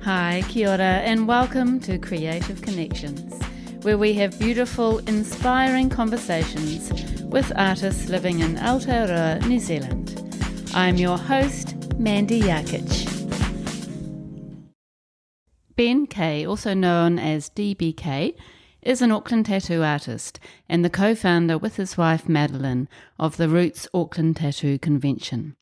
Hi, kia ora, and welcome to Creative Connections, where we have beautiful, inspiring conversations with artists living in Aotearoa, New Zealand. I'm your host, Mandy Yarkich. Ben Kaye, also known as DBKAYE, is an Auckland tattoo artist and the co-founder with his wife Madeline of the Roots Auckland Tattoo Convention.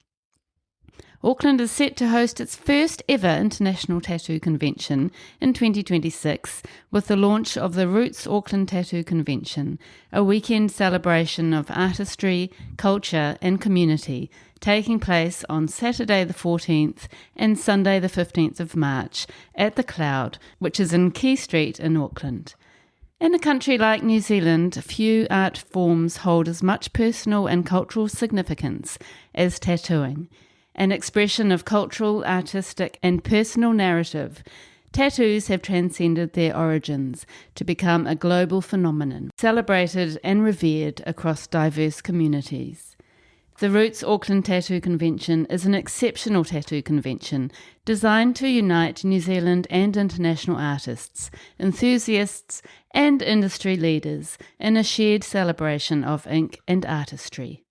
Auckland is set to host its first ever international tattoo convention in 2026 with the launch of the Roots Auckland Tattoo Convention, a weekend celebration of artistry, culture and community taking place on Saturday the 14th and Sunday the 15th of March at the Cloud, which is in Quay Street in Auckland. In a country like New Zealand, few art forms hold as much personal and cultural significance as tattooing. An expression of cultural, artistic and personal narrative, tattoos have transcended their origins to become a global phenomenon, celebrated and revered across diverse communities. The Roots Auckland Tattoo Convention is an exceptional tattoo convention designed to unite New Zealand and international artists, enthusiasts and industry leaders in a shared celebration of ink and artistry.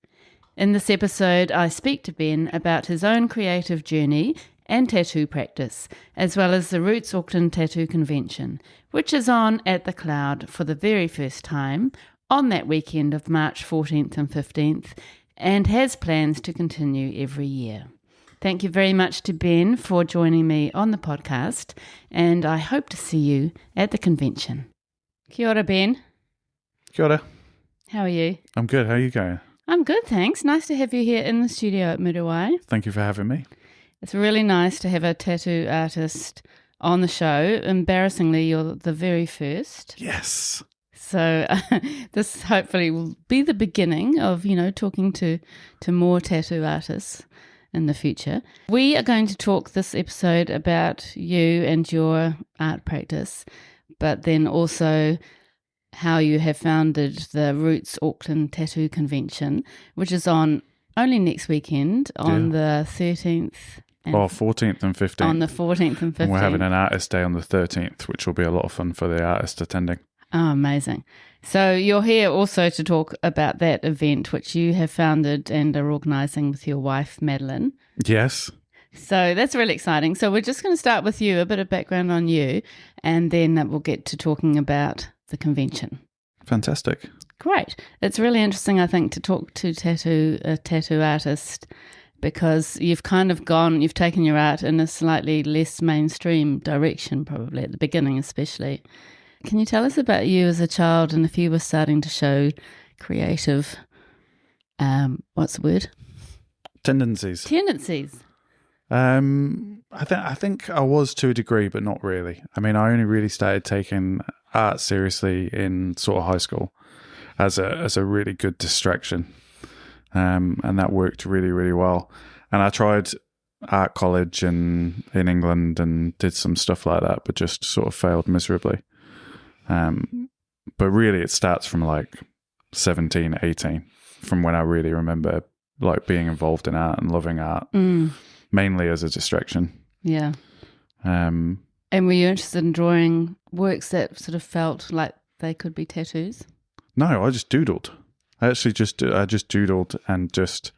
In this episode, I speak to Ben about his own creative journey and tattoo practice, as well as the Roots Auckland Tattoo Convention, which is on at the Cloud for the very first time on that weekend of March 14th and 15th, and has plans to continue every year. Thank you very much to Ben for joining me on the podcast, and I hope to see you at the convention. Kia ora, Ben. Kia ora. How are you? I'm good. How are you going? I'm good, thanks. Nice to have you here in the studio at Muriwai. Thank you for having me. It's really nice to have a tattoo artist on the show. Embarrassingly, you're the very first. Yes. So this hopefully will be the beginning of, talking to more tattoo artists in the future. We are going to talk this episode about you and your art practice, but then also how you have founded the Roots Auckland Tattoo Convention, which is on only next weekend on the 13th. 14th and 15th. On the 14th and 15th. And we're having an artist day on the 13th, which will be a lot of fun for the artist attending. Oh, amazing. So you're here also to talk about that event, which you have founded and are organising with your wife, Madeline. Yes. So that's really exciting. So we're just going to start with you, a bit of background on you, and then we'll get to talking about the convention. Fantastic. Great. It's really interesting, I think, to talk to a tattoo artist, because you've taken your art in a slightly less mainstream direction, probably at the beginning especially. Can you tell us about you as a child and if you were starting to show creative, what's the word? Tendencies. I think I was to a degree, but not really. I mean, I only really started taking art seriously in sort of high school as a really good distraction, and that worked really, really well. And I tried art college in England and did some stuff like that, but just sort of failed miserably. But really, it starts from like 17, 18, from when I really remember like being involved in art and loving art. Mainly as a distraction. Yeah. And were you interested in drawing works that sort of felt like they could be tattoos? No, I just doodled. I just doodled and just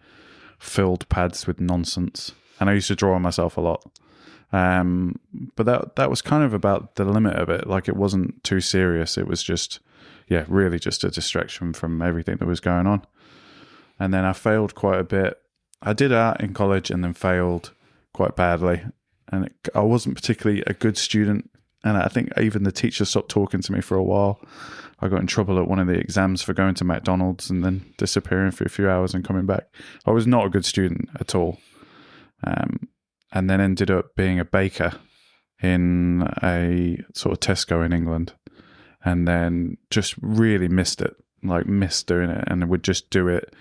filled pads with nonsense. And I used to draw on myself a lot. But that was kind of about the limit of it. Like, it wasn't too serious. It was just, really just a distraction from everything that was going on. And then I failed quite a bit. I did art in college and then failed quite badly. And I wasn't particularly a good student. And I think even the teacher stopped talking to me for a while. I got in trouble at one of the exams for going to McDonald's and then disappearing for a few hours and coming back. I was not a good student at all. And then ended up being a baker in a sort of Tesco in England. And then just really missed it, like missed doing it. And would just do it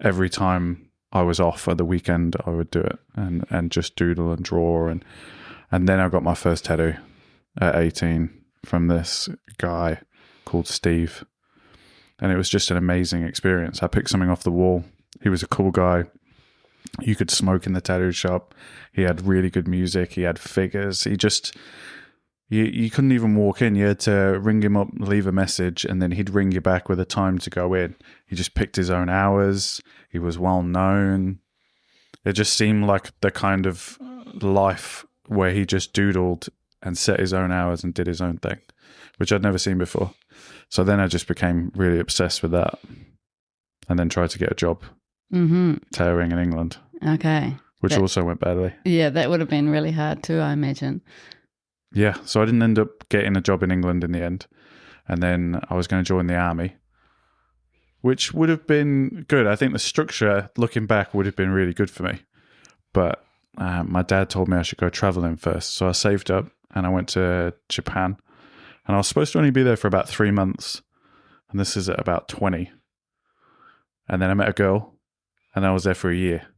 every time I was off at the weekend. I would do it and just doodle and draw. And then I got my first tattoo at 18 from this guy called Steve. And it was just an amazing experience. I picked something off the wall. He was a cool guy. You could smoke in the tattoo shop. He had really good music. He had figures. You couldn't even walk in. You had to ring him up, leave a message, and then he'd ring you back with a time to go in. He just picked his own hours. He was well known. It just seemed like the kind of life where he just doodled and set his own hours and did his own thing, which I'd never seen before. So then I just became really obsessed with that, and then tried to get a job tattooing in England. Okay. Which also went badly. Yeah, that would have been really hard too, I imagine. Yeah, so I didn't end up getting a job in England in the end. And then I was going to join the army, which would have been good. I think the structure, looking back, would have been really good for me. But my dad told me I should go traveling first. So I saved up and I went to Japan. And I was supposed to only be there for about 3 months. And this is at about 20. And then I met a girl and I was there for a year.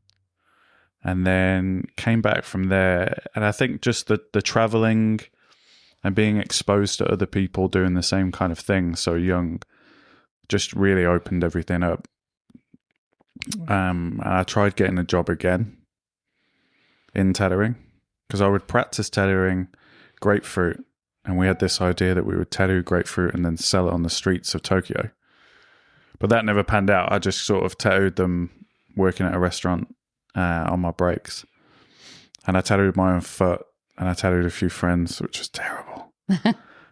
And then came back from there. And I think just the traveling and being exposed to other people doing the same kind of thing so young just really opened everything up. And I tried getting a job again in tattooing because I would practice tattooing grapefruit. And we had this idea that we would tattoo grapefruit and then sell it on the streets of Tokyo. But that never panned out. I just sort of tattooed them working at a restaurant on my breaks. And I tattooed my own foot and I tattooed a few friends, which was terrible.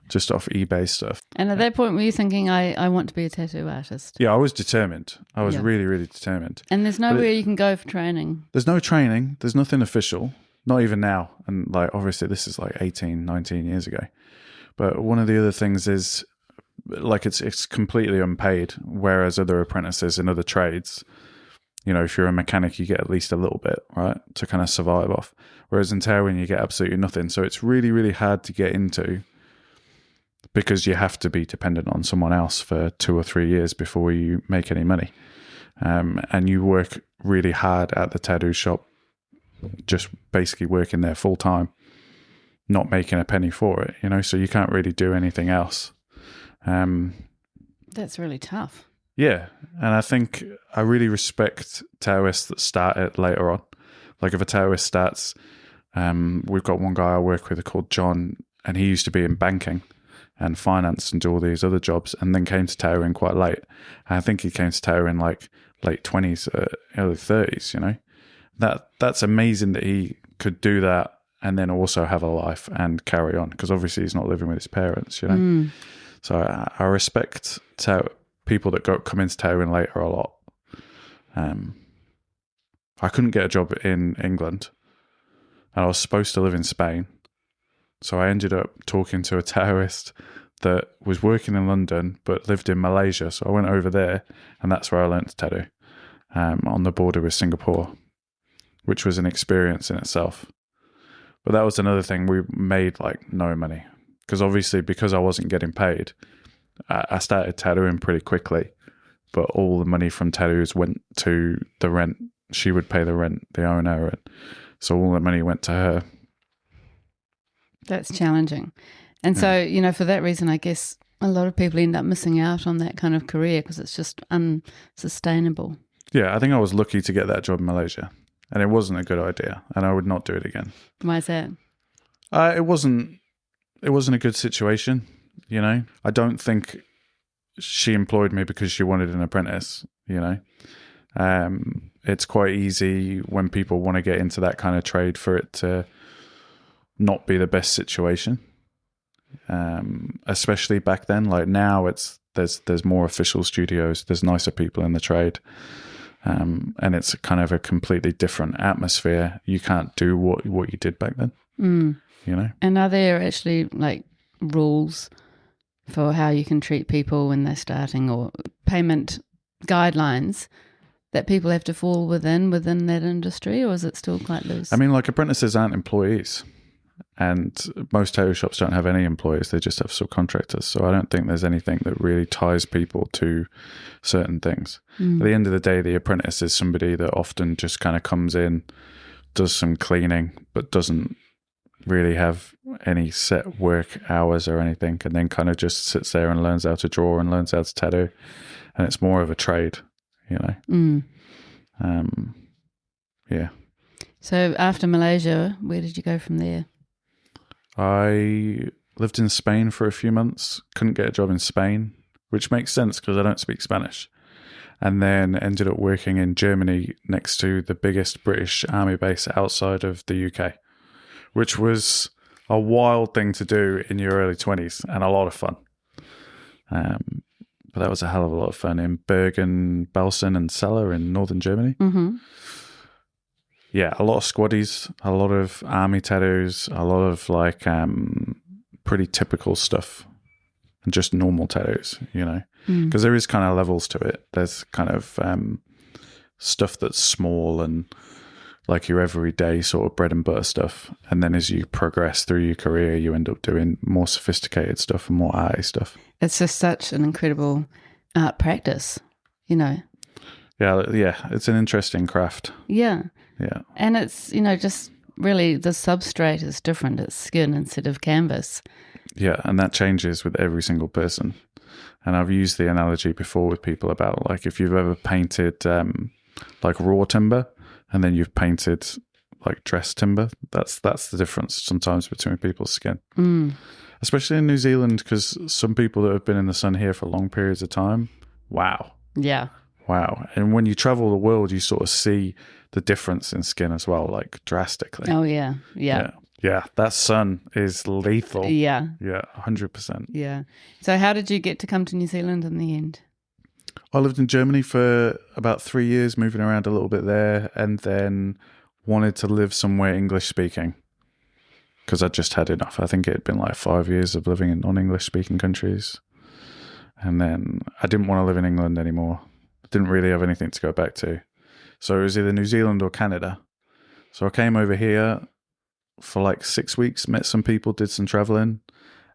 Just off eBay stuff. And at that point, were you thinking, I want to be a tattoo artist? Yeah, I was determined. I was really, really determined. And there's nowhere you can go for training? There's no training. There's nothing official. Not even now. And like, obviously this is like 18, 19 years ago. But one of the other things is like it's completely unpaid. Whereas other apprentices in other trades, you know, if you're a mechanic, you get at least a little bit, right, to kind of survive off. Whereas in tattooing, you get absolutely nothing. So it's really, really hard to get into because you have to be dependent on someone else for 2 or 3 years before you make any money. And you work really hard at the tattoo shop, just basically working there full time, not making a penny for it, you know, so you can't really do anything else. That's really tough. Yeah, and I think I really respect tattooists that start it later on. Like if a tattooist starts, we've got one guy I work with called John, and he used to be in banking and finance and do all these other jobs, and then came to tattooing quite late. And I think he came to tattooing like late 20s, early 30s, you know. That's amazing that he could do that and then also have a life and carry on, because obviously he's not living with his parents, you know. So I respect people that come into tattooing later a lot. I couldn't get a job in England and I was supposed to live in Spain. So I ended up talking to a tattooist that was working in London but lived in Malaysia. So I went over there and that's where I learned to tattoo, on the border with Singapore, which was an experience in itself. But that was another thing. We made like no money because obviously because I wasn't getting paid, I started tattooing pretty quickly, but all the money from tattoos went to the rent. She would pay the rent, the owner, and so all the money went to her. That's challenging. And so, you know, for that reason, I guess a lot of people end up missing out on that kind of career because it's just unsustainable. Yeah, I think I was lucky to get that job in Malaysia, and it wasn't a good idea, and I would not do it again. Why is that? It wasn't a good situation. You know, I don't think she employed me because she wanted an apprentice, you know. It's quite easy when people want to get into that kind of trade for it to not be the best situation, especially back then. Like now there's more official studios, there's nicer people in the trade, and it's kind of a completely different atmosphere. You can't do what you did back then, you know. And are there actually like rules for how you can treat people when they're starting, or payment guidelines that people have to fall within that industry, or is it still quite loose? I mean, like apprentices aren't employees, and most tattoo shops don't have any employees, they just have subcontractors. So I don't think there's anything that really ties people to certain things. At the end of the day, the apprentice is somebody that often just kind of comes in, does some cleaning, but doesn't really have any set work hours or anything, and then kind of just sits there and learns how to draw and learns how to tattoo, and it's more of a trade, you know. Yeah. So after Malaysia, where did you go from there? I lived in Spain for a few months, couldn't get a job in Spain, which makes sense because I don't speak Spanish. And then ended up working in Germany next to the biggest British army base outside of the UK, which was a wild thing to do in your early 20s and a lot of fun. But that was a hell of a lot of fun in Bergen, Belsen and Celle in northern Germany. Mm-hmm. Yeah, a lot of squaddies, a lot of army tattoos, a lot of like pretty typical stuff and just normal tattoos, you know, because there is kind of levels to it. There's kind of stuff that's small and like your everyday sort of bread and butter stuff. And then as you progress through your career, you end up doing more sophisticated stuff and more arty stuff. It's just such an incredible art practice, you know. Yeah, it's an interesting craft. Yeah. Yeah. And it's, you know, just really the substrate is different. It's skin instead of canvas. Yeah, and that changes with every single person. And I've used the analogy before with people about like if you've ever painted like raw timber and then you've painted like dressed timber, that's the difference sometimes between people's skin. Especially in New Zealand, because some people that have been in the sun here for long periods of time, wow. Yeah. Wow. And when you travel the world, you sort of see the difference in skin as well, like drastically. Oh, yeah. Yeah. Yeah. That sun is lethal. Yeah. Yeah, 100%. Yeah. So how did you get to come to New Zealand in the end? I lived in Germany for about 3 years, moving around a little bit there, and then wanted to live somewhere English speaking because I just had enough. I think it had been like 5 years of living in non-English speaking countries. And then I didn't want to live in England anymore. Didn't really have anything to go back to. So it was either New Zealand or Canada. So I came over here for like 6 weeks, met some people, did some traveling,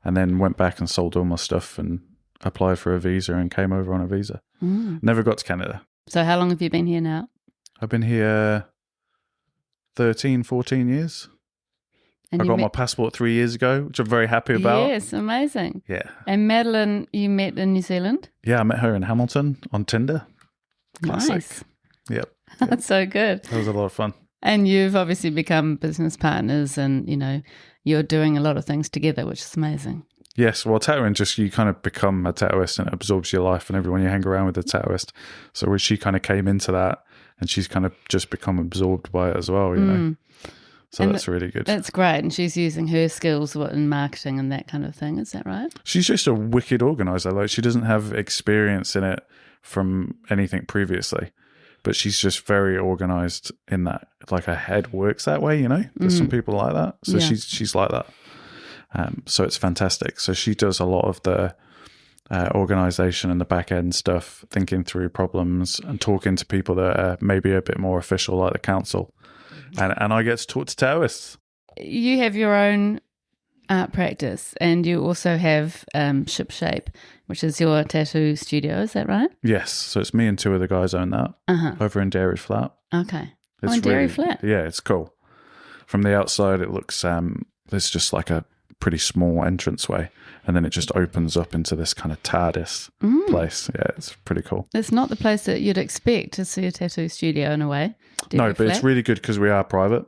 and then went back and sold all my stuff and applied for a visa and came over on a visa. Never got to Canada. So how long have you been here now? I've been here 13, 14 years. And I got my passport 3 years ago, which I'm very happy about. Yes, amazing. Yeah. And Madeline, you met in New Zealand? Yeah, I met her in Hamilton on Tinder. Classic. Nice. Yep. That's so good. That was a lot of fun. And you've obviously become business partners and, you know, you're doing a lot of things together, which is amazing. Yes, well, tattooing just, you kind of become a tattooist and it absorbs your life and everyone you hang around with a tattooist. So she kind of came into that and she's kind of just become absorbed by it as well, you know. So and that's really good. That's great. And she's using her skills in marketing and that kind of thing. Is that right? She's just a wicked organizer. Like, she doesn't have experience in it from anything previously, but she's just very organized in that. Like, her head works that way, you know. There's some people like that. So yeah. she's like that. So it's fantastic. So she does a lot of the organization and the back end stuff, thinking through problems and talking to people that are maybe a bit more official, like the council. And I get to talk to tattooists. You have your own art practice and you also have Shipshape, which is your tattoo studio. Is that right? Yes. So it's me and two of the guys own that over in Dairy Flat. Okay. It's in Dairy Flat? Yeah, it's cool. From the outside, it looks, there's just like a pretty small entranceway and then it just opens up into this kind of TARDIS place. Yeah, it's pretty cool. It's not the place that you'd expect to see a tattoo studio in a way. No, but it's really good because we are private.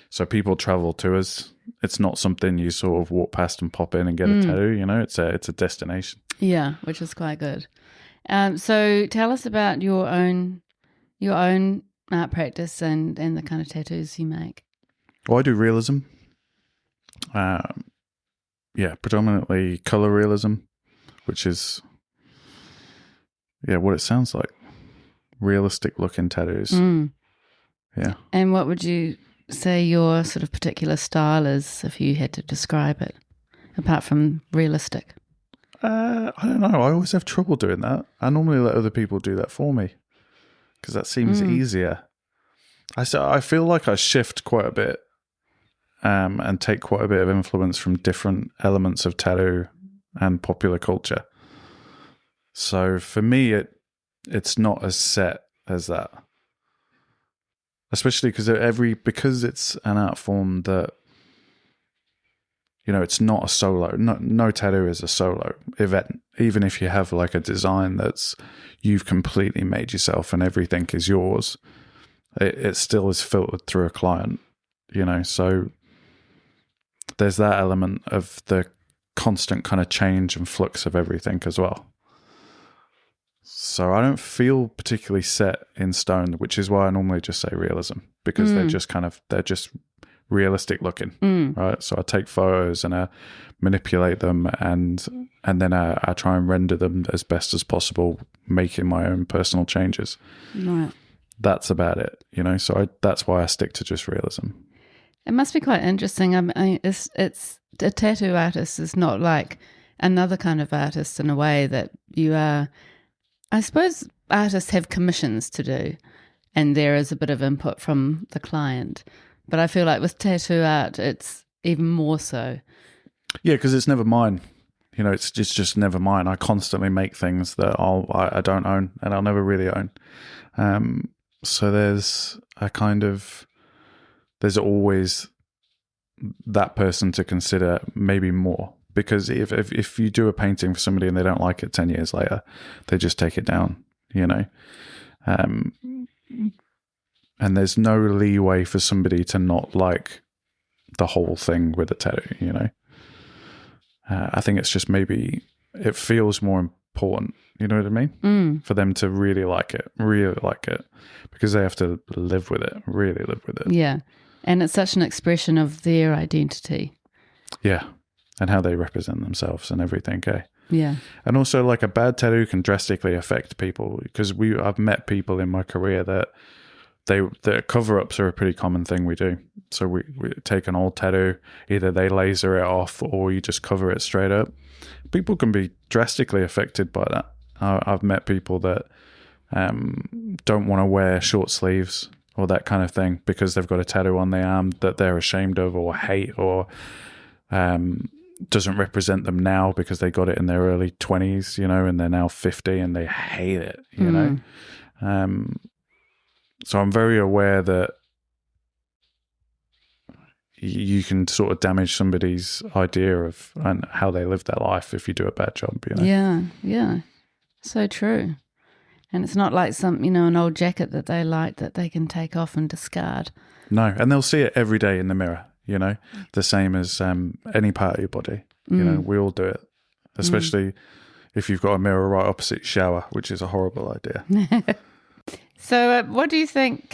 So people travel to us. It's not something you sort of walk past and pop in and get a tattoo, you know, it's a destination. Yeah, which is quite good. So tell us about your own art practice and the kind of tattoos you make. Well, I do realism. Predominantly color realism, which is, what it sounds like. Realistic looking tattoos. Yeah. And what would you say your sort of particular style is if you had to describe it, apart from realistic? I don't know. I always have trouble doing that. I normally let other people do that for me because that seems easier. I feel like I shift quite a bit. And take quite a bit of influence from different elements of tattoo and popular culture. So for me, it's not as set as that. Especially because it's an art form that, you know, it's not a solo. No tattoo is a solo event. Even if you have like a design you've completely made yourself and everything is yours. it still is filtered through a client, so there's that element of the constant kind of change and flux of everything as well. So I don't feel particularly set in stone, which is why I normally just say realism, because they're just realistic looking, right? So I take photos and I manipulate them, and then I try and render them as best as possible, making my own personal changes. Right. That's about it, so that's why I stick to just realism. It must be quite interesting. I mean, it's a tattoo artist is not like another kind of artist in a way that you are. I suppose artists have commissions to do, and there is a bit of input from the client. But I feel like with tattoo art, it's even more so. Yeah, because it's never mine. It's just never mine. I constantly make things that I don't own, and I'll never really own. So there's there's always that person to consider, maybe more. Because if you do a painting for somebody and they don't like it 10 years later, they just take it down, and there's no leeway for somebody to not like the whole thing with a tattoo, I think it's just maybe it feels more important, you know what I mean? For them to really like it, because they have to live with it, really live with it. Yeah, and it's such an expression of their identity. Yeah. And how they represent themselves and everything, okay? Yeah. And also, like, a bad tattoo can drastically affect people, because I've met people in my career that their cover-ups are a pretty common thing we do. So we take an old tattoo, either they laser it off or you just cover it straight up. People can be drastically affected by that. I've met people that don't want to wear short sleeves or that kind of thing because they've got a tattoo on their arm that they're ashamed of or hate, or doesn't represent them now because they got it in their early 20s, and they're now 50 and they hate it, so I'm very aware that you can sort of damage somebody's idea of and how they live their life if you do a bad job, Yeah, so true. And it's not like an old jacket that they like that they can take off and discard. No, and they'll see it every day in the mirror. The same as any part of your body. We all do it, especially if you've got a mirror right opposite your shower, which is a horrible idea. So what do you think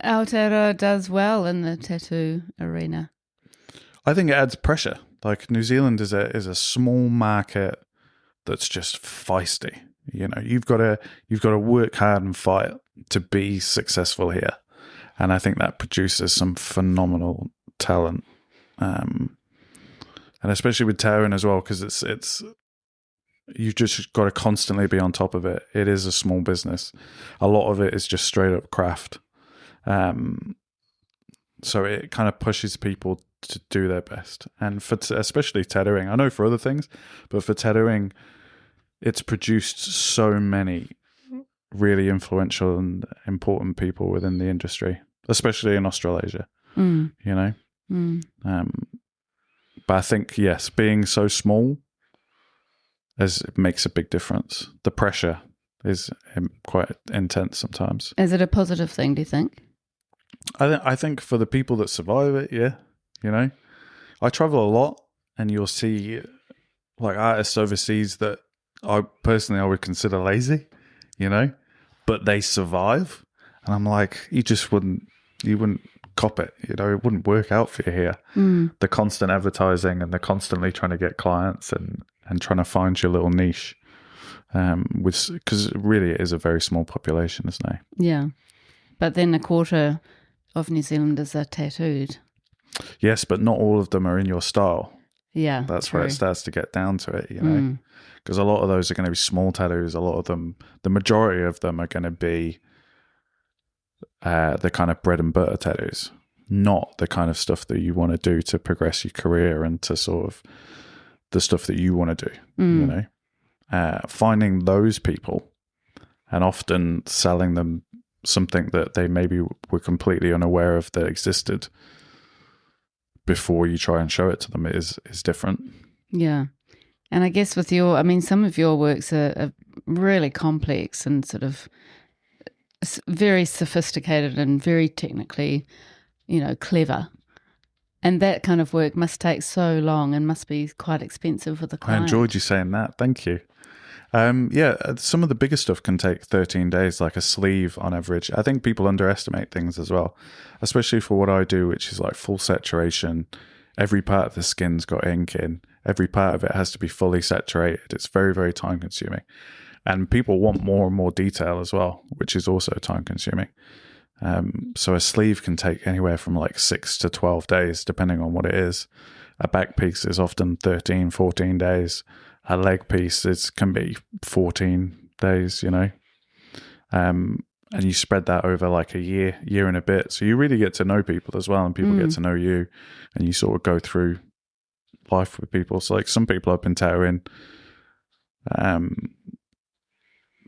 Aotearoa does well in the tattoo arena? I think it adds pressure. Like, New Zealand is a small market that's just feisty. You've got to work hard and fight to be successful here. And I think that produces some phenomenal talent, and especially with tattooing as well, because it's you've just got to constantly be on top of it. It is a small business. A lot of it is just straight up craft, so it kind of pushes people to do their best. And for especially tattooing, I know for other things, but for tattooing, it's produced so many really influential and important people within the industry, especially in Australasia, but I think, yes, being so small makes a big difference. The pressure is quite intense sometimes. Is it a positive thing, do you think? I think for the people that survive it, yeah. I travel a lot, and you'll see like artists overseas that I would consider lazy, but they survive, and I'm like, you wouldn't cop it, it wouldn't work out for you here. The constant advertising and the constantly trying to get clients and trying to find your little niche, because really it is a very small population, isn't it? Yeah, but then a quarter of New Zealanders are tattooed. Yes, but not all of them are in your style. Yeah, that's true. where it starts to get down to it, because a lot of those are going to be small tattoos. A lot of them, the majority of them, are going to be the kind of bread and butter tattoos, not the kind of stuff that you want to do to progress your career and to sort of the stuff that you want to do. Finding those people and often selling them something that they maybe were completely unaware of that existed before you try and show it to them is different. Yeah. And I guess with some of your works are really complex and sort of very sophisticated and very technically, clever. And that kind of work must take so long and must be quite expensive for the client. I enjoyed you saying that. Thank you. Some of the bigger stuff can take 13 days, like a sleeve on average. I think people underestimate things as well, especially for what I do, which is like full saturation. Every part of the skin's got ink in. Every part of it has to be fully saturated. It's very, very time consuming. And people want more and more detail as well, which is also time consuming. So a sleeve can take anywhere from like 6 to 12 days, depending on what it is. A back piece is often 13, 14 days. A leg piece can be 14 days, and you spread that over like a year and a bit. So you really get to know people as well, and people get to know you, and you sort of go through life with people. So like some people I've been tattooing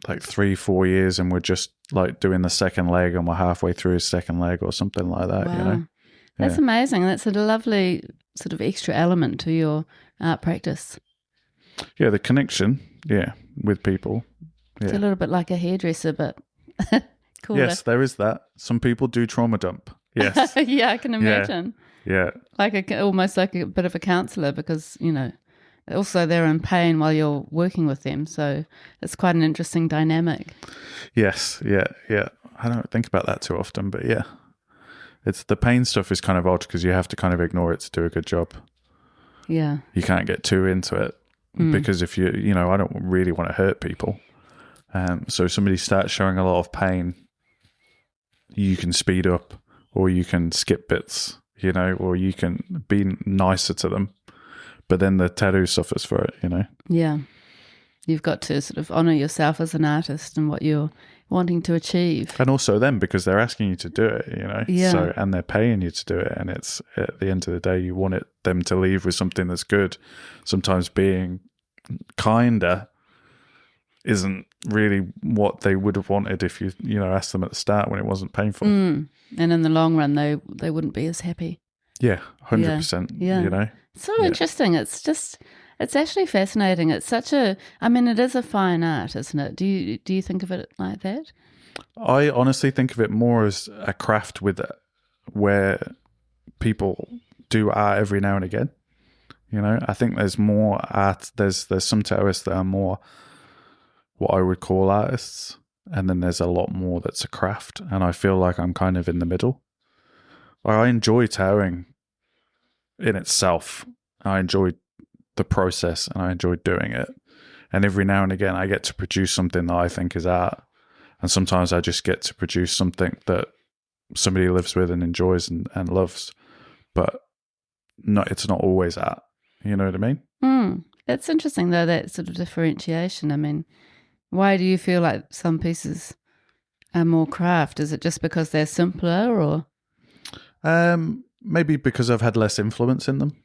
like 3-4 years, and we're just like doing the second leg and we're halfway through his second leg or something like that. Wow. That's amazing. That's a lovely sort of extra element to your art practice. Yeah, the connection, with people. Yeah. It's a little bit like a hairdresser, but cooler. Yes, there is that. Some people do trauma dump. Yes. Yeah, I can imagine. Yeah. Almost like a bit of a counsellor, because, also they're in pain while you're working with them. So it's quite an interesting dynamic. Yes, yeah. I don't think about that too often, but yeah. It's the pain stuff is kind of odd because you have to kind of ignore it to do a good job. Yeah. You can't get too into it. Because if I don't really want to hurt people. So if somebody starts showing a lot of pain, you can speed up, or you can skip bits, or you can be nicer to them. But then the tattoo suffers for it, Yeah. You've got to sort of honour yourself as an artist and what you're wanting to achieve. And also them, because they're asking you to do it, Yeah. So, and they're paying you to do it. And it's at the end of the day, you want them to leave with something that's good. Sometimes being kinder isn't really what they would have wanted if you asked them at the start when it wasn't painful. And in the long run, they wouldn't be as happy. Yeah, 100%. Yeah. So interesting. It's actually fascinating. It's it is a fine art, isn't it? Do you think of it like that? I honestly think of it more as a craft where people do art every now and again. I think there's more art. There's some tattooists that are more what I would call artists, and then there's a lot more that's a craft. And I feel like I'm kind of in the middle. I enjoy tattooing in itself. I enjoy the process and I enjoy doing it. And every now and again, I get to produce something that I think is art. And sometimes I just get to produce something that somebody lives with and enjoys and loves. But it's not always art. You know what I mean? It's interesting, though, that sort of differentiation. I mean, why do you feel like some pieces are more craft? Is it just because they're simpler, or? Maybe because I've had less influence in them,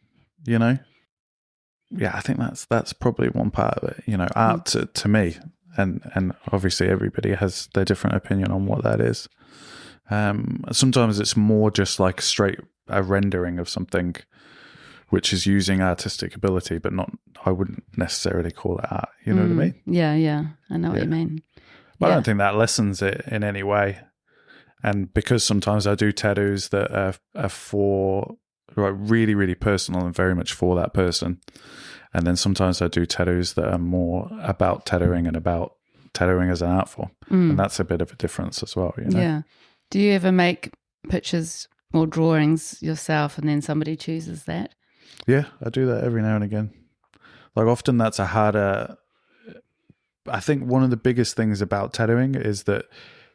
Yeah, I think that's probably one part of it. Art to me, and obviously everybody has their different opinion on what that is. Sometimes it's more just like straight a rendering of something, which is using artistic ability, but I wouldn't necessarily call it art. You know what I mean? Yeah. I know what you mean. But I don't think that lessens it in any way. And because sometimes I do tattoos that are for really, really personal and very much for that person. And then sometimes I do tattoos that are more about tattooing and about tattooing as an art form. And that's a bit of a difference as well, Yeah. Do you ever make pictures or drawings yourself and then somebody chooses that? Yeah, I do that every now and again. Like often that's a harder... I think one of the biggest things about tattooing is that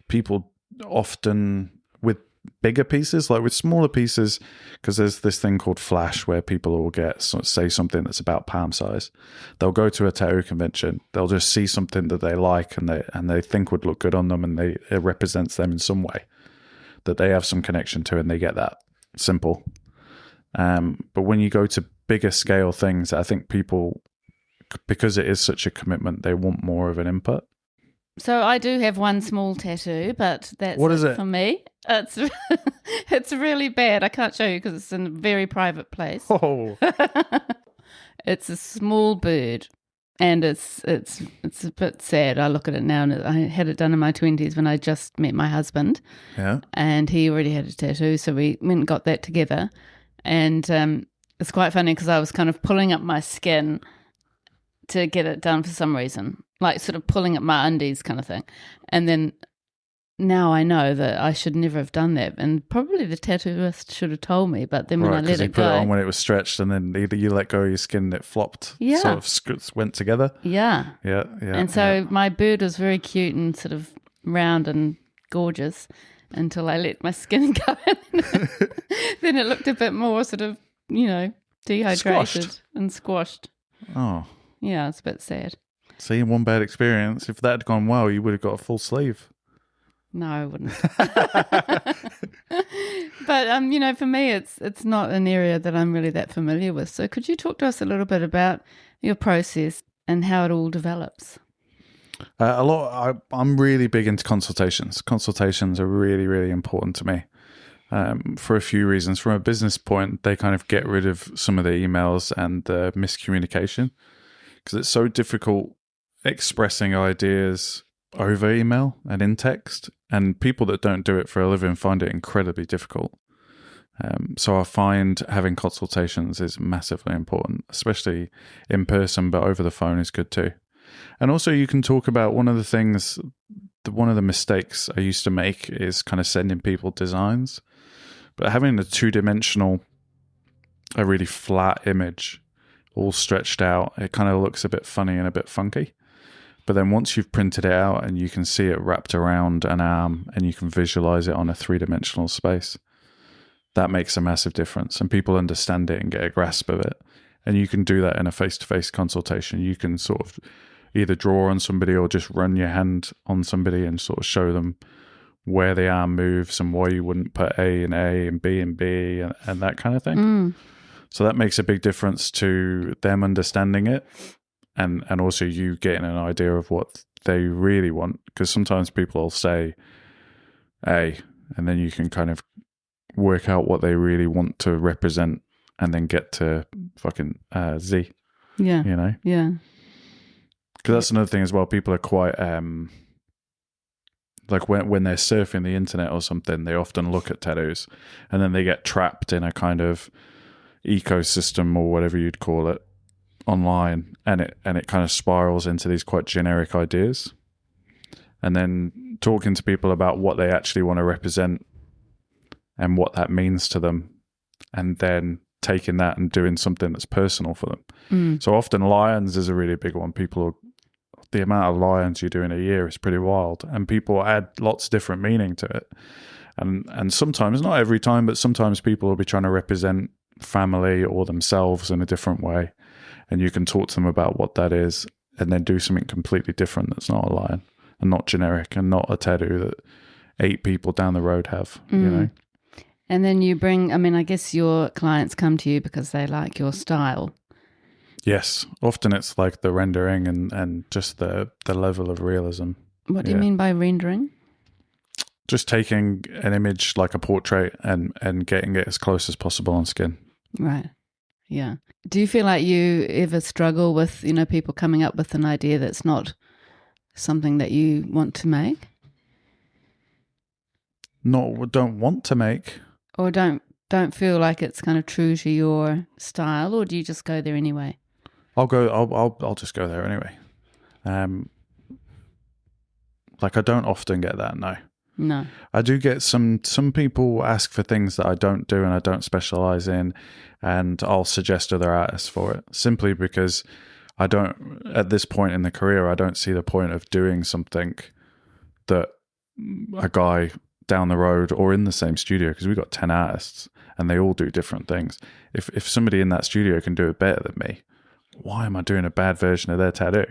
people often, with bigger pieces, like with smaller pieces, because there's this thing called flash where people will say something that's about palm size. They'll go to a tattoo convention, they'll just see something that they like and they think would look good on them, and it represents them in some way that they have some connection to, and they get that. Simple. But when you go to bigger scale things, I think people, because it is such a commitment, they want more of an input. So I do have one small tattoo, but that's what is it for me. It's really bad. I can't show you because it's in a very private place. Oh. It's a small bird. And it's a bit sad. I look at it now, and I had it done in my 20s when I just met my husband. Yeah. And he already had a tattoo, so we went and got that together. And it's quite funny because I was kind of pulling up my skin to get it done for some reason, like sort of pulling up my undies kind of thing. And then now I know that I should never have done that, and probably the tattooist should have told me. But then when I let it go, put it on when it was stretched, and then either you let go of your skin and it flopped, Yeah. sort of went together. Yeah. Yeah. And so my bird was very cute and sort of round and gorgeous until I let my skin go. Then it looked a bit more sort of, dehydrated and squashed. Oh. Yeah, it's a bit sad. See, one bad experience. If that had gone well, you would have got a full sleeve. No, I wouldn't. But for me, it's not an area that I'm really that familiar with. So could you talk to us a little bit about your process and how it all develops? I'm really big into consultations. Consultations are really, really important to me for a few reasons. From a business point, they kind of get rid of some of the emails and the miscommunication, because it's so difficult expressing ideas over email and in text, and people that don't do it for a living find it incredibly difficult. So I find having consultations is massively important, especially in person, but over the phone is good too. And also you can talk about one of the mistakes I used to make is kind of sending people designs, but having a two-dimensional, a really flat image all stretched out, it kind of looks a bit funny and a bit funky. But then once you've printed it out and you can see it wrapped around an arm and you can visualize it on a three-dimensional space, that makes a massive difference, and people understand it and get a grasp of it. And you can do that in a face-to-face consultation. You can sort of either draw on somebody or just run your hand on somebody and sort of show them where the arm moves and why you wouldn't put A in A and B in B and that kind of thing. Mm. So that makes a big difference to them understanding it. And also you getting an idea of what they really want, because sometimes people will say A, and then you can kind of work out what they really want to represent, and then get to fucking Z. Yeah. Yeah. Because that's another thing as well. People are quite like when they're surfing the internet or something, they often look at tattoos, and then they get trapped in a kind of ecosystem or whatever you'd call it online, and it kind of spirals into these quite generic ideas. And then talking to people about what they actually want to represent and what that means to them, and then taking that and doing something that's personal for them. Mm. So often lions is a really big one. The amount of lions you do in a year is pretty wild, and people add lots of different meaning to it. And sometimes, not every time, but sometimes people will be trying to represent family or themselves in a different way. And you can talk to them about what that is, and then do something completely different that's not a lion and not generic and not a tattoo that 8 people down the road have, And then you bring, I guess your clients come to you because they like your style. Yes. Often it's like the rendering and just the level of realism. What do you mean by rendering? Just taking an image like a portrait and getting it as close as possible on skin. Right. Yeah. Do you feel like you ever struggle with, people coming up with an idea that's not something that you want to make? Don't want to make. Or don't feel like it's kind of true to your style, or do you just go there anyway? I'll just go there anyway. Like I don't often get that, no. No. I do get some people ask for things that I don't do and I don't specialize in, and I'll suggest other artists for it, simply because at this point in the career, I don't see the point of doing something that a guy down the road or in the same studio, because we've got 10 artists and they all do different things. If somebody in that studio can do it better than me, why am I doing a bad version of their tattoo,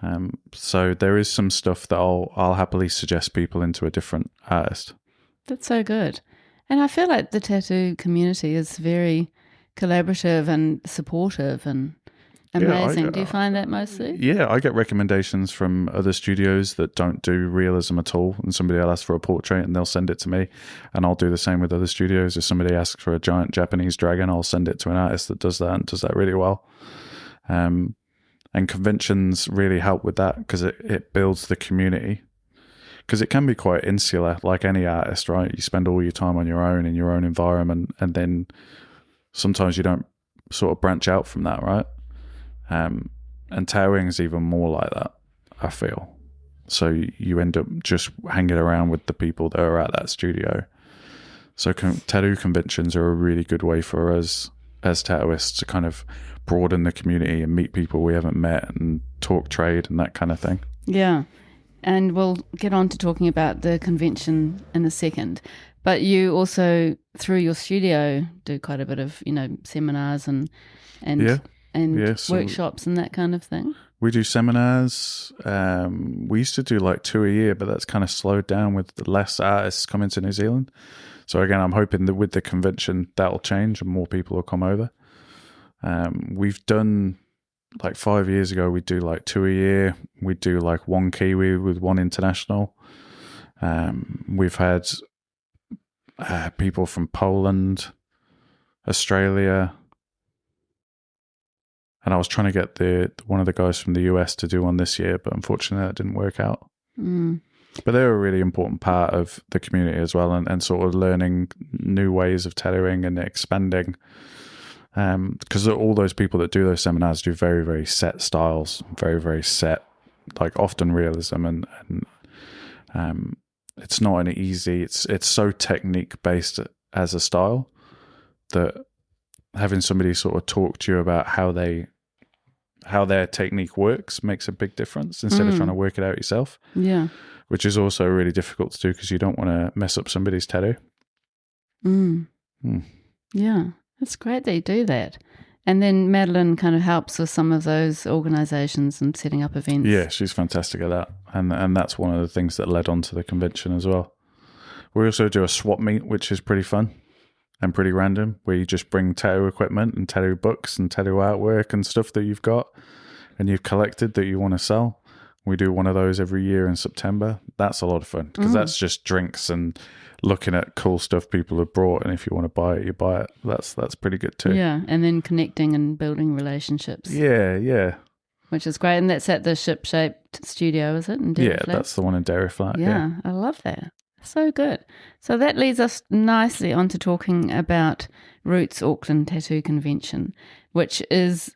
Mm. So there is some stuff that I'll happily suggest people into a different artist. That's so good. And I feel like the tattoo community is very collaborative and supportive and amazing. Do you find that mostly? Yeah, I get recommendations from other studios that don't do realism at all, and somebody will ask for a portrait and they'll send it to me, and I'll do the same with other studios. If somebody asks for a giant Japanese dragon, I'll send it to an artist that does that and does that really well. And conventions really help with that because it builds the community. Because it can be quite insular, like any artist, right? You spend all your time on your own in your own environment, and then sometimes you don't sort of branch out from that, right? And tattooing is even more like that, I feel. So you end up just hanging around with the people that are at that studio. So tattoo conventions are a really good way for us as tattooists to kind of broaden the community and meet people we haven't met and talk trade and that kind of thing. Yeah. And we'll get on to talking about the convention in a second. But you also, through your studio, do quite a bit of, seminars and workshops and that kind of thing. We do seminars. We used to do like 2 a year, but that's kind of slowed down with less artists coming to New Zealand. So again, I'm hoping that with the convention, that'll change and more people will come over. We've done... Like 5 years ago, we'd do like 2 a year. We'd do like 1 Kiwi with 1 international. We've had people from Poland, Australia, and I was trying to get one of the guys from the US to do one this year, but unfortunately that didn't work out. But they're a really important part of the community as well, and sort of learning new ways of tattooing and expanding. Because all those people that do those seminars do very, very set styles, very, very set, like often realism, and it's not an easy. It's so technique based as a style that having somebody sort of talk to you about how their technique works makes a big difference instead of trying to work it out yourself. Yeah, which is also really difficult to do because you don't want to mess up somebody's tattoo. Yeah. It's great that you do that. And then Madeline kind of helps with some of those organisations and setting up events. Yeah, she's fantastic at that. And that's one of the things that led on to the convention as well. We also do a swap meet, which is pretty fun and pretty random, where you just bring tattoo equipment and tattoo books and tattoo artwork and stuff that you've got and you've collected that you want to sell. We do one of those every year in September. That's a lot of fun because that's just drinks and looking at cool stuff people have brought, and if you want to buy it, you buy it. That's pretty good too. Yeah, and then connecting and building relationships. Yeah. Which is great, and that's at the Ship-Shaped Studio, is it? In Dairy Flat? That's the one in Dairy Flat. Yeah, I love that. So good. So that leads us nicely on to talking about Roots Auckland Tattoo Convention, which is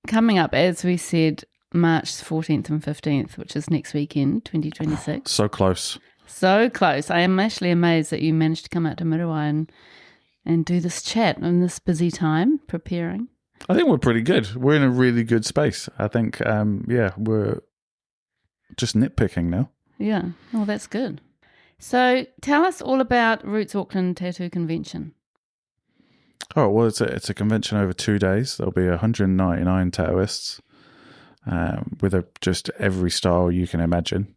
coming up, as we said, March 14th and 15th, which is next weekend, 2026. So close. So close. I am actually amazed that you managed to come out to Muriwai and do this chat in this busy time preparing. I think we're pretty good. We're in a really good space. I think, we're just nitpicking now. Yeah. Oh, that's good. So tell us all about Roots Auckland Tattoo Convention. Oh, well, it's a convention over 2 days. There'll be 199 tattooists with just every style you can imagine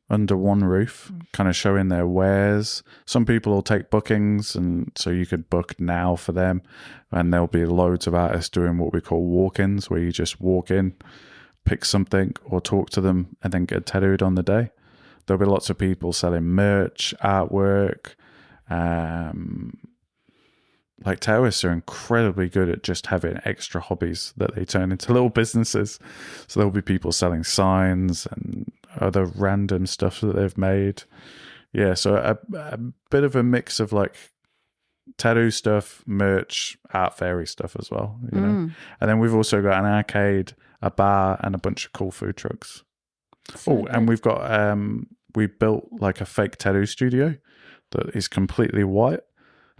under one roof, kind of showing their wares. Some people will take bookings, and so you could book now for them, and there'll be loads of artists doing what we call walk-ins, where you just walk in, pick something or talk to them, and then get tattooed on the day. There'll be lots of people selling merch, artwork. Like tattooists are incredibly good at just having extra hobbies that they turn into little businesses. So there'll be people selling signs and other random stuff that they've made. Yeah, so a bit of a mix of like tattoo stuff, merch, art fairy stuff as well, you know. And then we've also got an arcade, a bar, and a bunch of cool food trucks. And we've got we built like a fake tattoo studio that is completely white.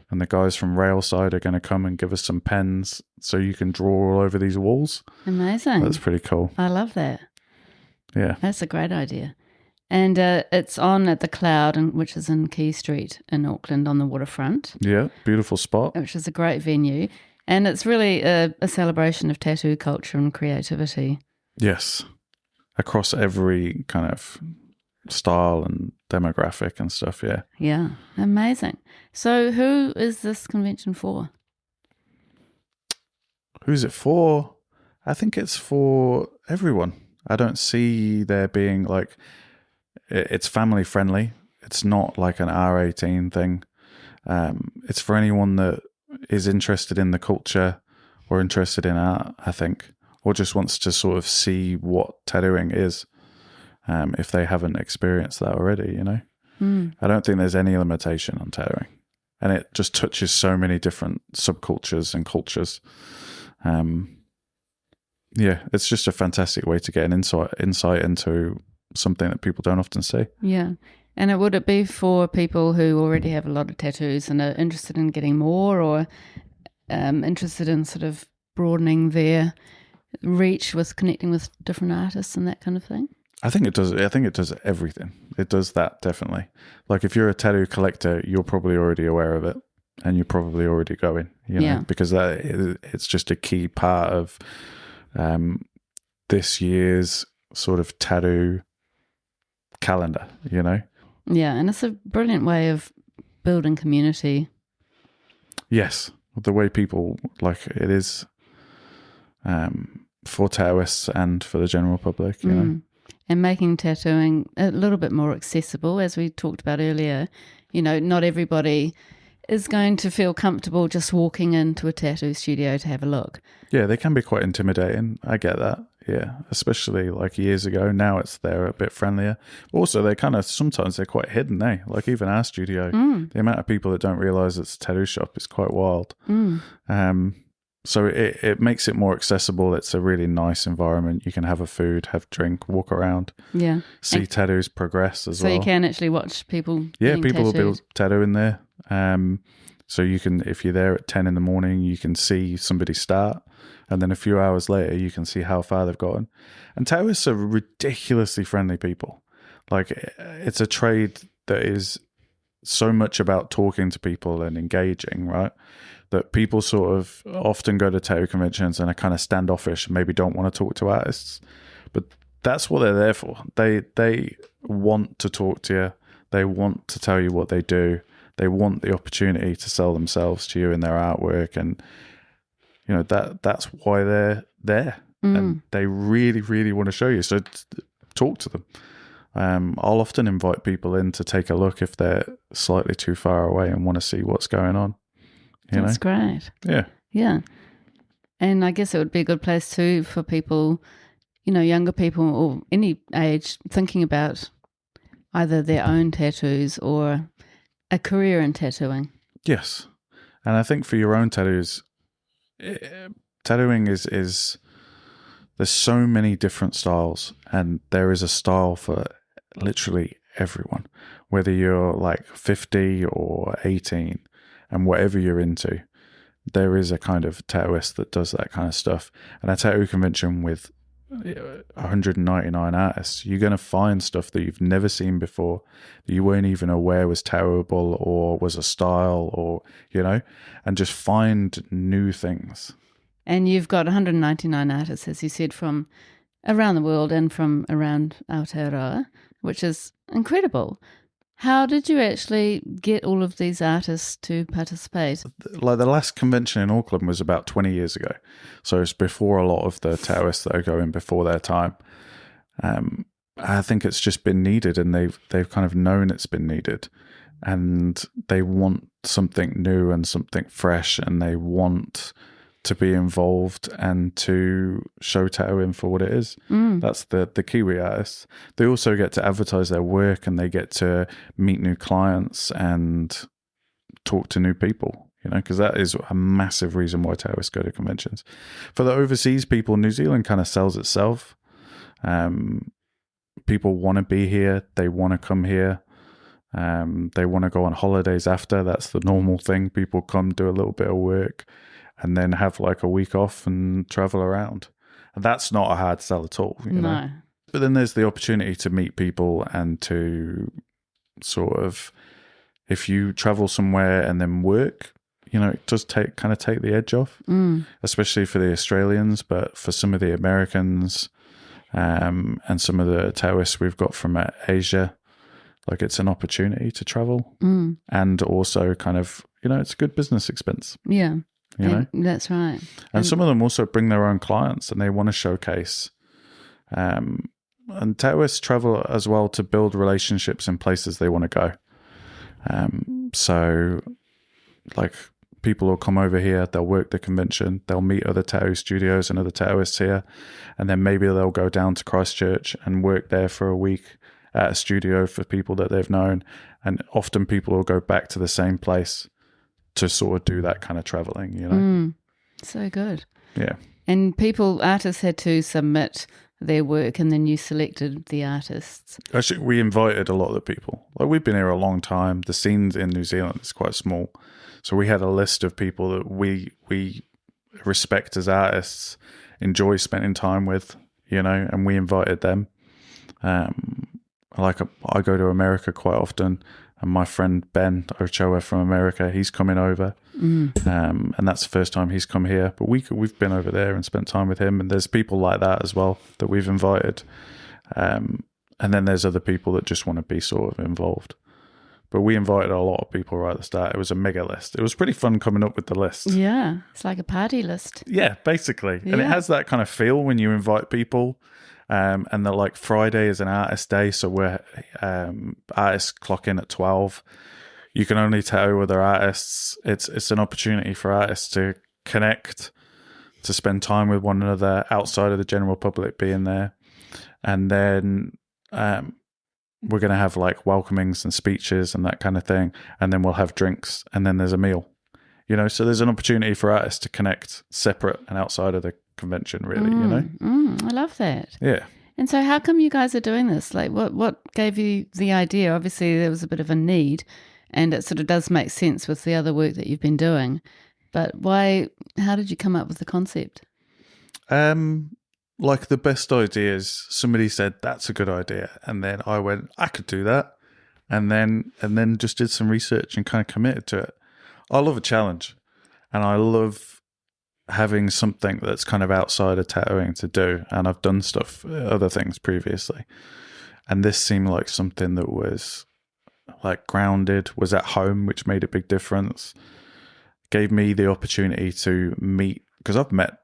And the guys from Railside are going to come and give us some pens so you can draw all over these walls. Amazing. That's pretty cool. I love that. Yeah. That's a great idea. And it's on at the Cloud, which is in Quay Street in Auckland on the waterfront. Yeah, beautiful spot. Which is a great venue. And it's really a celebration of tattoo culture and creativity. Yes. Across every kind of style and demographic and stuff, yeah. Yeah, amazing. So who is this convention for? Who's it for? I think it's for everyone. I don't see there being like, it's family friendly. It's not like an R18 thing. It's for anyone that is interested in the culture or interested in art, I think, or just wants to sort of see what tattooing is, if they haven't experienced that already, you know. I don't think there's any limitation on tattooing, and it just touches so many different subcultures and cultures. Yeah, it's just a fantastic way to get an insight into something that people don't often see. Yeah. And would it be for people who already have a lot of tattoos and are interested in getting more, or interested in sort of broadening their reach with connecting with different artists and that kind of thing? I think it does. I think it does everything. It does that, definitely. Like if you're a tattoo collector, you're probably already aware of it, and you're probably already going, you know, because it's just a key part of this year's sort of tattoo calendar, you know. Yeah, and it's a brilliant way of building community. Yes, the way people, like, it is for tattooists and for the general public, you know. And making tattooing a little bit more accessible, as we talked about earlier. You know, not everybody is going to feel comfortable just walking into a tattoo studio to have a look. Yeah, they can be quite intimidating. I get that. Yeah, especially like years ago. Now they're a bit friendlier. Also, they kind of, sometimes they're quite hidden, eh? Like even our studio, the amount of people that don't realise it's a tattoo shop is quite wild. So it makes it more accessible. It's a really nice environment. You can have a food, have drink, walk around. Yeah. See tattoos progress as well. So you can actually watch people. Yeah, people tattooed. will be tattooing there. So you can, if you're there at 10 in the morning, you can see somebody start. And then a few hours later, you can see how far they've gotten. And tattooists are ridiculously friendly people. Like, it's a trade that is so much about talking to people and engaging, right? That people sort of often go to tattoo conventions and are kind of standoffish and maybe don't want to talk to artists. But that's what they're there for. They want to talk to you. They want to tell you what they do. They want the opportunity to sell themselves to you in their artwork. And you know, that's why they're there. And they really, really want to show you. So talk to them. I'll often invite people in to take a look if they're slightly too far away and want to see what's going on. That's great. Yeah. Yeah. And I guess it would be a good place too for people, you know, younger people or any age thinking about either their own tattoos or a career in tattooing. Yes. And I think for your own tattoos, tattooing is there's so many different styles, and there is a style for literally everyone, whether you're like 50 or 18 and whatever you're into. There is a kind of tattooist that does that kind of stuff. And a tattoo convention with 199 artists, you're going to find stuff that you've never seen before, that you weren't even aware was tattooable or was a style, or, you know, and just find new things. And you've got 199 artists, as you said, from around the world and from around Aotearoa, which is incredible. How did you actually get all of these artists to participate? Like the last convention in Auckland was about 20 years ago. So it's before a lot of the tattooists that are going before their time. I think it's just been needed, and they've kind of known it's been needed. And they want something new and something fresh, and they want to be involved and to show tattooing for what it is. That's the Kiwi artists. They also get to advertise their work, and they get to meet new clients and talk to new people, you know, because that is a massive reason why tattooists go to conventions. For the overseas people, New Zealand kind of sells itself. People want to be here. They want to come here. They want to go on holidays after. That's the normal thing. People come, do a little bit of work, and then have like a week off and travel around. And that's not a hard sell at all, you know? But then there's the opportunity to meet people and to sort of, if you travel somewhere and then work, you know, it does take the edge off, especially for the Australians, but for some of the Americans and some of the tattooists we've got from Asia, like it's an opportunity to travel and also kind of, you know, it's a good business expense. Yeah. You know? That's right. And some of them also bring their own clients, and they want to showcase. And tattooists travel as well to build relationships in places they want to go. So, like, people will come over here, they'll work the convention, they'll meet other tattoo studios and other tattooists here, and then maybe they'll go down to Christchurch and work there for a week at a studio for people that they've known. And often people will go back to the same place to sort of do that kind of traveling, you know. So good. Yeah. And artists had to submit their work, and then you selected the artists. Actually, we invited a lot of the people. Like, we've been here a long time. The scenes in New Zealand is quite small. So we had a list of people that we respect as artists, enjoy spending time with, you know, and we invited them. I go to America quite often, and my friend Ben Ochoa from America, he's coming over. And that's the first time he's come here. But we've been over there and spent time with him, and there's people like that as well that we've invited. And then there's other people that just want to be sort of involved. But we invited a lot of people right at the start. It was a mega list. It was pretty fun coming up with the list. Yeah, it's like a party list. Yeah, basically. Yeah. And it has that kind of feel when you invite people. And they're like, Friday is an artist day, so we're artists clock in at 12. You can only tattoo other artists. It's an opportunity for artists to connect, to spend time with one another outside of the general public being there. And then we're going to have like welcomings and speeches and that kind of thing. And then we'll have drinks, and then there's a meal. You know, so there's an opportunity for artists to connect separate and outside of the convention, really, you know? I love that. Yeah. And so how come you guys are doing this? Like, what gave you the idea? Obviously, there was a bit of a need, and it sort of does make sense with the other work that you've been doing. But why, how did you come up with the concept? Like, the best ideas, somebody said, that's a good idea. And then I went, I could do that. And then just did some research and kind of committed to it. I love a challenge, and I love having something that's kind of outside of tattooing to do. And I've done other things previously. And this seemed like something that was like grounded, was at home, which made a big difference. Gave me the opportunity to meet, because I've met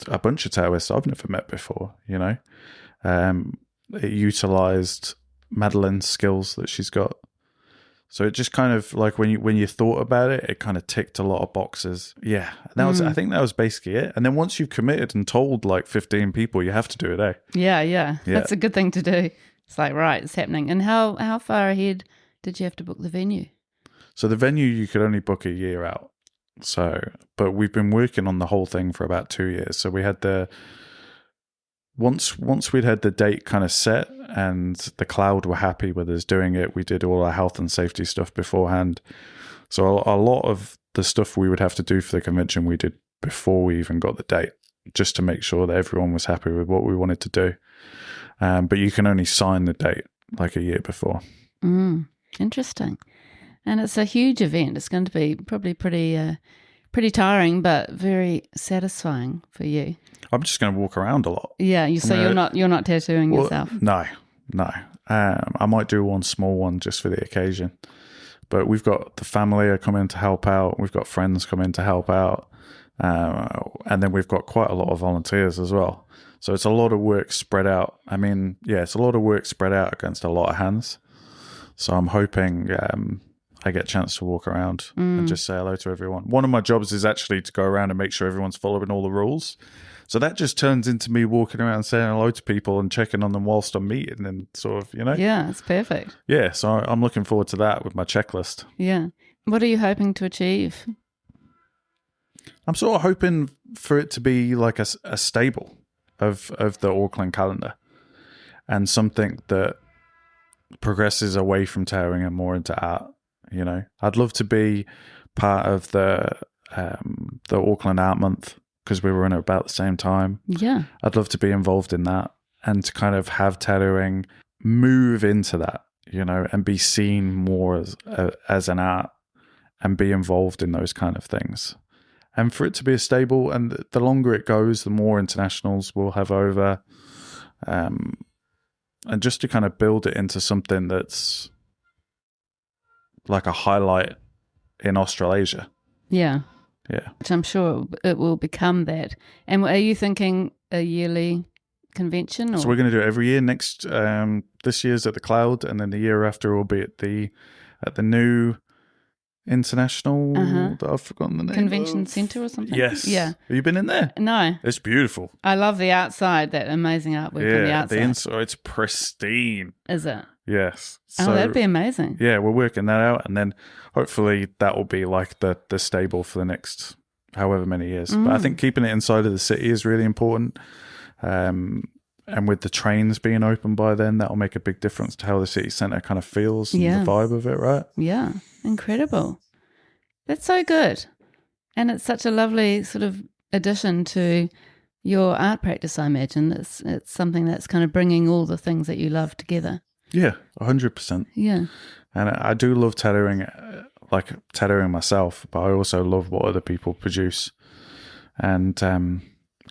a bunch of tattooists I've never met before, you know. It utilized Madeline's skills that she's got. So it just kind of like when you thought about it, it kind of ticked a lot of boxes. Yeah, that was I think that was basically it. And then once you've committed and told like 15 people, you have to do it, eh? Yeah. That's a good thing to do. It's like, right, it's happening. And how far ahead did you have to book the venue? So the venue you could only book a year out. So, but we've been working on the whole thing for about 2 years. So we had once we'd had the date kind of set and the cloud were happy with us doing it, we did all our health and safety stuff beforehand. So a lot of the stuff we would have to do for the convention we did before we even got the date, just to make sure that everyone was happy with what we wanted to do. But you can only sign the date like a year before. Interesting. And it's a huge event. It's going to be probably pretty tiring, but very satisfying for you. I'm just going to walk around a lot. Yeah, you're not tattooing yourself. No. I might do one small one just for the occasion. But we've got the family are coming to help out. We've got friends coming to help out. And then we've got quite a lot of volunteers as well. So it's a lot of work spread out. I mean, yeah, it's a lot of work spread out against a lot of hands. So I'm hoping I get a chance to walk around and just say hello to everyone. One of my jobs is actually to go around and make sure everyone's following all the rules. So that just turns into me walking around saying hello to people and checking on them whilst I'm meeting and sort of, you know. Yeah, it's perfect. Yeah, so I'm looking forward to that with my checklist. Yeah. What are you hoping to achieve? I'm sort of hoping for it to be like a staple of the Auckland calendar, and something that progresses away from tattooing and more into art. You know, I'd love to be part of the Auckland Art Month, because we were in it about the same time. Yeah. I'd love to be involved in that and to kind of have tattooing move into that, you know, and be seen more as an art and be involved in those kind of things. And for it to be a stable, and the longer it goes, the more internationals we'll have over. And just to kind of build it into something that's like a highlight in Australasia. Yeah. Yeah. Which I'm sure it will become that. And are you thinking a yearly convention? Or? So we're going to do it every year. This year's at the Cloud, and then the year after will be at the new International, that I've forgotten the name Convention of. Centre or something? Yes. Yeah. Have you been in there? No. It's beautiful. I love the outside, that amazing artwork on the outside. The inside, it's pristine. Is it? Yes. Oh, that'd be amazing. Yeah, we're working that out, and then hopefully that will be like the stable for the next however many years. But I think keeping it inside of the city is really important. And with the trains being open by then, that'll make a big difference to how the city centre kind of feels and the vibe of it, right? Yeah, incredible. That's so good. And it's such a lovely sort of addition to your art practice, I imagine. It's something that's kind of bringing all the things that you love together. Yeah, 100%. Yeah. And I do love tattooing, like tattooing myself, but I also love what other people produce. And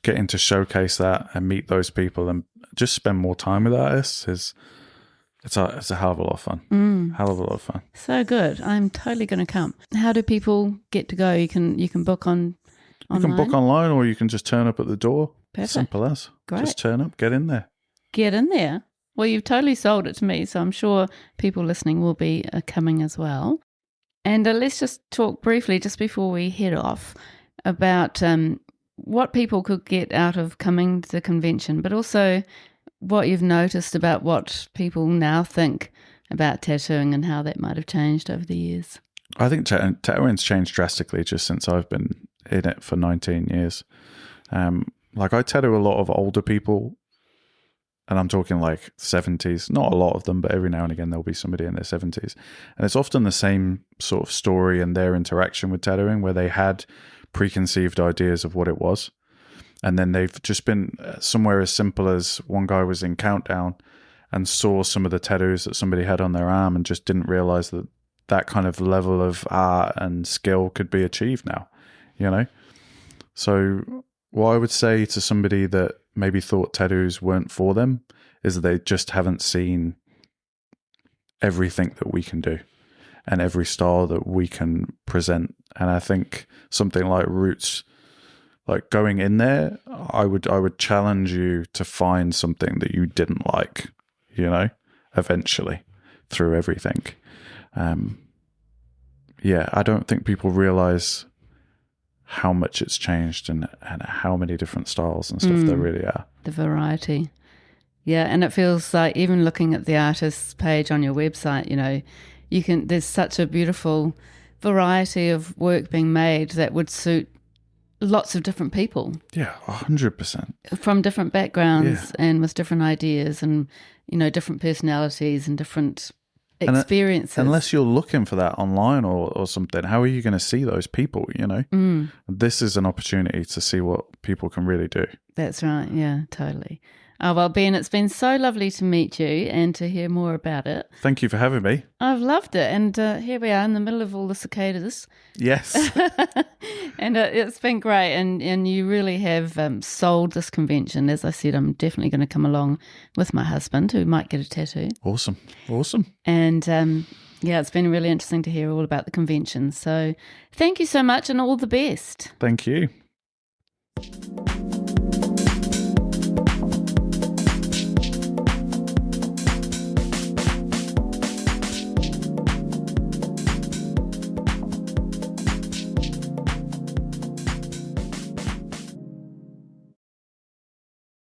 getting to showcase that and meet those people and just spend more time with artists it's a hell of a lot of fun. Hell of a lot of fun. So good. I'm totally going to come. How do people get to go? You can book online? You can book online, or you can just turn up at the door. Perfect. Simple as. Great. Just turn up, get in there. Get in there. Well, you've totally sold it to me, so I'm sure people listening will be coming as well. And let's just talk briefly, just before we head off, about what people could get out of coming to the convention, but also what you've noticed about what people now think about tattooing and how that might have changed over the years. I think tattooing's changed drastically just since I've been in it for 19 years. Like I tattoo a lot of older people, and I'm talking like 70s, not a lot of them, but every now and again there'll be somebody in their 70s. And it's often the same sort of story in their interaction with tattooing, where they had preconceived ideas of what it was. And then they've just been somewhere as simple as one guy was in Countdown and saw some of the tattoos that somebody had on their arm and just didn't realize that that kind of level of art and skill could be achieved now, you know? So what I would say to somebody that maybe thought tattoos weren't for them is that they just haven't seen everything that we can do and every style that we can present. And I think something like Roots, like going in there, I would challenge you to find something that you didn't like, you know, eventually through everything. I don't think people realize how much it's changed and how many different styles and stuff there really are. The variety. Yeah, and it feels like even looking at the artist's page on your website, you know, there's such a beautiful variety of work being made that would suit lots of different people. Yeah, 100%. From different backgrounds and with different ideas and, you know, different personalities and different experiences. Unless you're looking for that online or something, how are you going to see those people, you know? This is an opportunity to see what people can really do. That's right. Yeah, totally. Oh, well, Ben, it's been so lovely to meet you and to hear more about it. Thank you for having me. I've loved it. And here we are in the middle of all the cicadas. Yes. And it's been great. And you really have sold this convention. As I said, I'm definitely going to come along with my husband, who might get a tattoo. Awesome. And it's been really interesting to hear all about the convention. So thank you so much and all the best. Thank you.